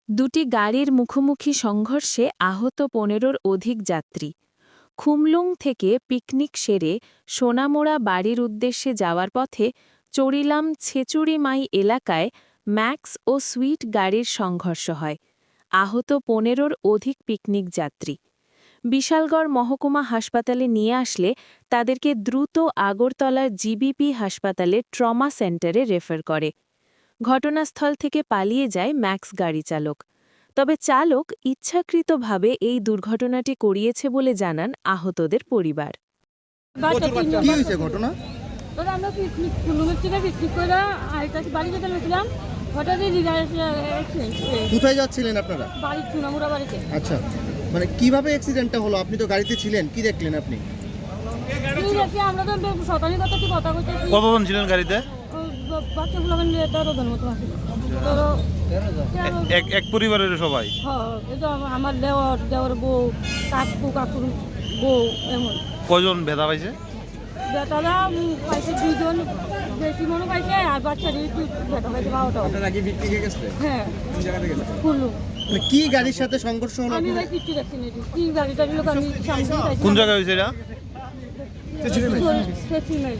দুটি গাড়ির মুখোমুখি সংঘর্ষে আহত ১৫-র অধিক যাত্রী। খুমলুং থেকে পিকনিক সেরে সোনামুড়া বাড়ির উদ্দেশ্যে যাওয়ার পথে চরিলাম ছেচুড়িমাই এলাকায় ম্যাক্স ও সুইট গাড়ির সংঘর্ষ হয়। আহত ১৫-র অধিক পিকনিক যাত্রী। বিশালগড় মহকুমা হাসপাতালে নিয়ে আসলে তাদেরকে দ্রুত আগরতলার জিবিপি হাসপাতালে ট্রমা সেন্টারে রেফার করে। ঘটনাস্থল থেকে পালিয়ে যায় ম্যাক্স গাড়ি চালক। তবে চালক ইচ্ছাকৃতভাবে এই দুর্ঘটনাটি করিয়েছে বলে জানান আহতদের পরিবার। কি হয়েছে ঘটনা? আমরা পিকনিক থেকে পিকনিক করে বাড়ি যেতে গেছিলাম, হঠাৎই কোথায় যাচ্ছিলেন আপনারা? বাড়ি সোনামুড়া বাড়িতে। আচ্ছা, মানে কিভাবে অ্যাক্সিডেন্টটা হলো? আপনি তো গাড়িতে ছিলেন, কি দেখলেন আপনি? আমরা তো সকালের কথা বলতেছি। কতজন ছিলেন গাড়িতে? বাচ্চাগুলো 13 জন মতো আছে। এক পরিবারের সবাই? আমার দেওয়ার বউ, কাকুর বউ, এমন। কয়জন ভেদা পাইছে? বেটারা পাইছে 2 জন, বেশি মনে পাইছে, আর বাচ্চাদের একটু বেটা পাইছে 12টা। আপনারা কি পিকনিকে গেছিলেন? হ্যাঁ, কোন জায়গাতে গেছিলেন? খুললুম। মানে কি গাড়ির সাথে সংঘর্ষ হলো? আমি ভাই কিচ্ছু দেখছি না, কি গাড়িটা লোক আমি সামনে। কোন জায়গায় হয়েছে এটা? ছেচুড়িমাই।